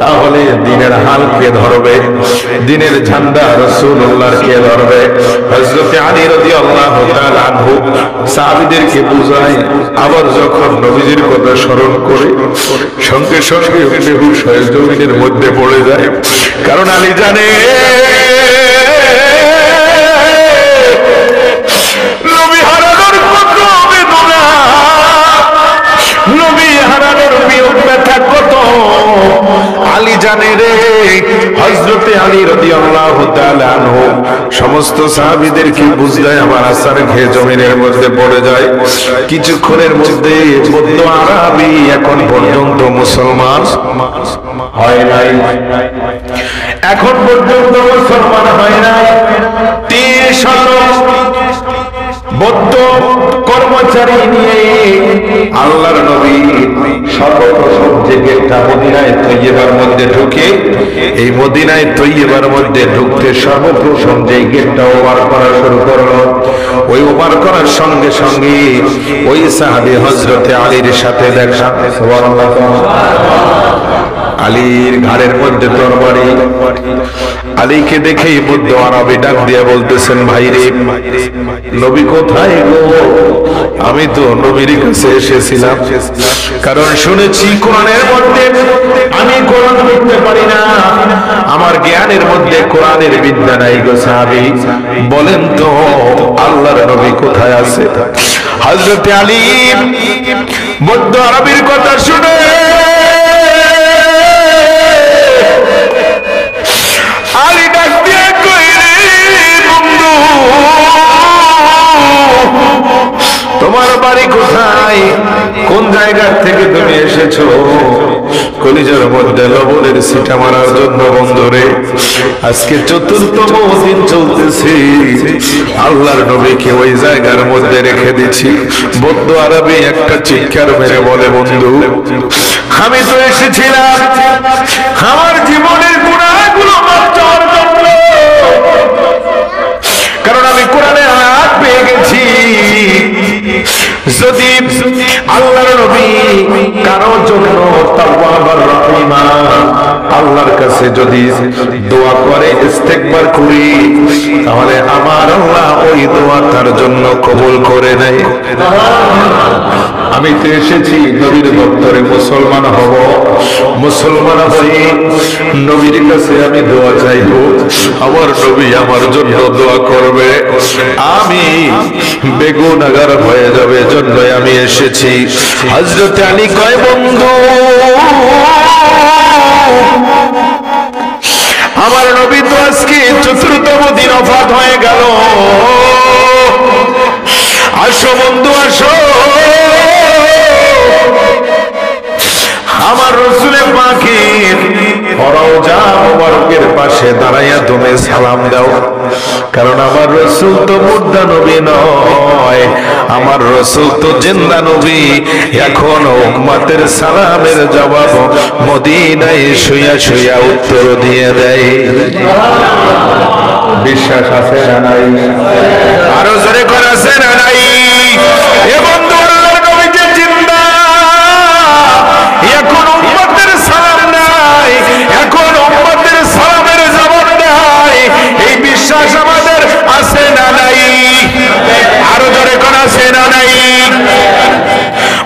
তাহলে দিনের হাল কে ধরবে? দিনের ঝান্ডা রাসূলুল্লাহর কে ধরবে? হযরত আলী রাদিয়াল্লাহু তাআলা আনহু সাহাবীদেরকে বুঝায়, আবার যখন নবীজির কথা স্মরণ করে সঙ্গে সঙ্গে বেহুশ হয়ে জমিনের মধ্যে পড়ে যায়। কারণ আলী জানে নবী হারানোর কত বেদনা, নবী হারানোর বিয়োগ ব্যথা কত আলী জানে রে। হযরতে আলী রাদিয়াল্লাহু তাআলা আনহু সমস্ত সাহাবীদেরকে বুঝায়, আমার আসার খেয়ে জমিনের মধ্যে পড়ে যায়। কিছুক্ষণের মধ্যে বদ্য আরবি এখন পর্যন্ত মুসলমান হয় নাই, এখন পর্যন্ত মুসলমান হয় নাই। 300 বৌদ্ধ কর্মচারী নিয়ে আল্লাহর নবী সর্বপ্রথম যে গেটটা মদিনায়ে তৈয়্যিবার মধ্যে ঢুকে, এই মদিনায়ে তৈয়্যিবার মধ্যে ঢুকতে সর্বপ্রথম যে গেটটা ওভার করা শুরু করলো, ওই ওভার করার সঙ্গে সঙ্গে ওই সাহাবী হযরতে আলীর সাথে দেখা। সুবহানাল্লাহ। আলীর ঘাড়ের মধ্যে তরবারি। আলীকে দেখেই বৌদ্ধ আরবি ডাক দিয়ে বলতেছেন, ভাই রে, নবী কোথায় গো? আমি তো নবীর কাছে এসেছিলাম, কারণ শুনেছি কোরআনের মধ্যে আমি কোরআন পড়তে পারি না, আমার জ্ঞানের মধ্যে কোরআনের বিদ্যা নাই গো সাহাবী, বলেন তো আল্লাহর নবী কোথায় আছে? হযরত আলী বৌদ্ধ আরবির কথা শুনে আলী ডাক দিয়ে কই, রে বন্ধু, তোমার বাড়ি কোথায়? কোন জায়গা থেকে তুমি এসেছো? কলিজার মধ্যে লবণের ছিটা মারার জন্য বন্ধুরে আজকে ৪র্থতম দিন চলতেছে, আল্লাহর নবীকে ওই জায়গার মধ্যে রেখে দিচ্ছি। বৌদ্ধ আরবি একটা চিৎকার মেরে বলে, বন্ধু, আমি তো এসেছিলাম আমার জীবনের গুনাহগুলো মাফ চাওয়ার জন্য, কারণ আমি কোরআনের আয়াত পেয়ে গেছি, যদি আল্লাহর নবী কারো জন্য তাওয়াবার রহিমা আল্লাহর কাছে যদি দোয়া করে, ইস্তেগফার করি, তাহলে আমার আল্লাহ ওই দোয়া তার জন্য কবুল করে নেয়। আমি তো এসেছি নবীর দপ্তরে মুসলমান হব, মুসলমান হয়ে নবীর কাছে আমি দোয়া চাইব, আমার নবী আমার জন্য দোয়া করবে, আমি বেগুনাহগার হয়ে যাবে, জন্য আমি এসেছি। হযরত আলী কয়, বন্ধু, আমার নবী তো আজকে ৪র্থতম দিন ওফাত হয়ে গেল, আসো বন্ধু আসো, আমার রাসূল পাকের রওজা মুবারকের পাশে দাঁড়াইয়া তুমি সালাম দাও, কারণ আমার রাসূল তো মুর্দা নবী নয়, আমার রাসূল তো জিন্দা নবী। এখন উম্মতের সালামের জবাব মদিনায় শুইয়া শুইয়া উত্তর দিয়ে দেয়। বিশ্বাস আছে না নাই? আরো জোরে করে আছে না নাই? এ বন্ধু, আল্লাহর নবী যে জিন্দা, এখন উম্মতের সালাম নাই, এখন উম্মতের সালামের জবাব নাই, এই বিশ্বাস আমাদের আছে না নাই? আরো জোরে করে আছে না নাই?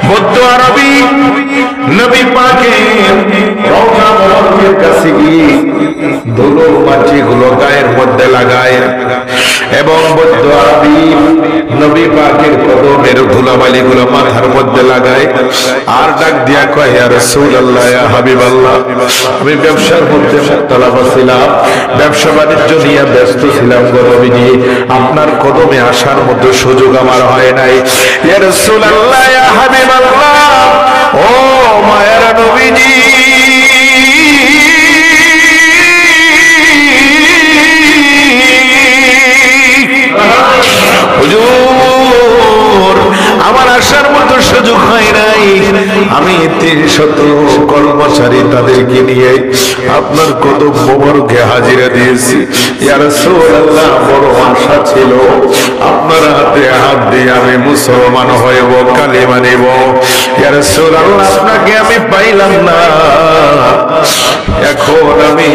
বৌদ্ধ আরবি নবী পাকের রওজা মুবারকের কাছে গিয়ে ধুলো মাটিগুলো গায়ের মধ্যে লাগায়, এবং বৌদ্ধ আরবি নবী পাকের কদমের ধুলাবালিগুলো মাথার মধ্যে লাগায়, আর ডাক দিয়া কয়, ইয়া রাসূলুল্লাহ, ইয়া হাবিবাল্লাহ, আমি ব্যবসার মধ্যে মুবতালা ছিলাম, ব্যবসা বাণিজ্য নিয়ে ব্যস্ত ছিলাম গো নবীজি, আপনার কদমে আসার মতো সুযোগ আমার হয় নাই। ইয়া রাসূলুল্লাহ, ইয়া হাবিবাল্লাহ, ও মায়ের নবীজি, হুজুর, আমার আসার মতো সুযোগ হয় নাই, আমি ৩০০ কর্মচারী তাদেরকে নিয়ে আপনার কদম মোবারকে হাজিরা দিয়েছি। ইয়া রাসূলুল্লাহ, বড় আশা ছিল আপনার হাতে হাত দিয়ে আমি মুসলমান হইব, কালিমা নিব। ইয়া রাসূলুল্লাহ, আপনাকে আমি পাইলাম না, আমি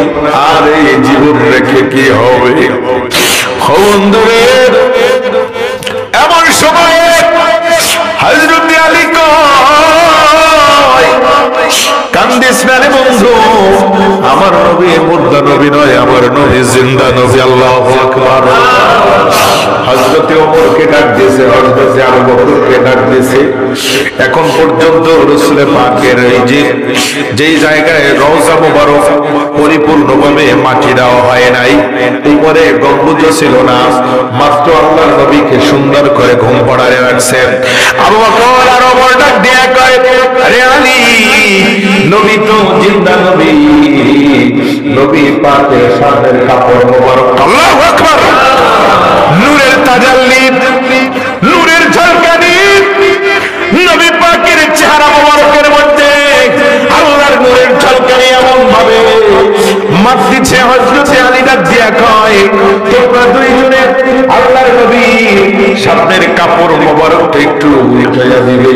আর এই জীবন রেখে কি হবে? বন্ধুদের এমন সময় হযরত আলী কয়, কান্দিস না রে বন্ধু, আমার নবী মুর্দা নবী নয়, আমার নবী জিন্দা নবী। আল্লাহু আকবার। হযরত ওমরকে ডাক দিয়েছে, হযরত আবু বকরকে ডাক দিয়েছে। এখন পর্যন্ত রাসূল পাকের এই যেই জায়গায় রওজা মুবারক পরিপূর্ণভাবে মাটি দেওয়া হয় নাই, উপরে গম্বুজ ছিল না, মাত্র আল্লাহর নবীকে সুন্দর করে ঘুম পাড়ায় রাখছেন। আবু বকর আর ওমর ডাক দিয়ে কয়, আরে আলী, নবী তো জিন্দা নবী, নবী পাকের সাদের কাপড় মোবারক, আল্লাহু আকবার, নূরের তাজাল্লি, নূরের ঝলকানি, নবী পাকের চেহারা মোবারকের মধ্যে আল্লাহর নূরের ঝলকানি এমন ভাবে মাত দিচ্ছে। হযরত আলী ডাক দিয়া কয়, তোমরা দুইজনে আল্লাহর নবী সামনের কাপড় মোবারকটা একটু উল্টাইয়া দিবে,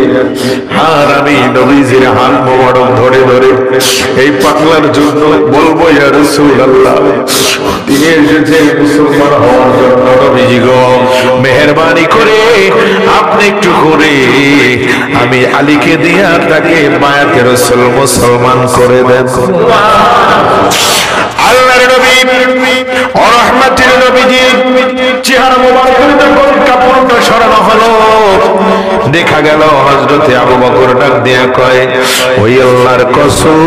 আর আমি নবীজির হাত মোবারক ধরে ধরে এই পাগলার জন্য বলবো, ইয়া রাসূলুল্লাহ, তিনি এসেছেন মুসলমান হওয়ার জন্য, নবীজি গো মেহেরবানি করে আপনি একটু করে আমি আলীকে দিয়া তাকে বায়াতে রাসূল মুসলমান করে দেন। আল্লাহর নবী ও রহমতের নবীজি চেহারা মোবারকের যখন কাপড়টা সরানো হলো, দেখা গেল হযরত আবু বকর ডাক দিয়া কয়, ওই আল্লাহর কসম,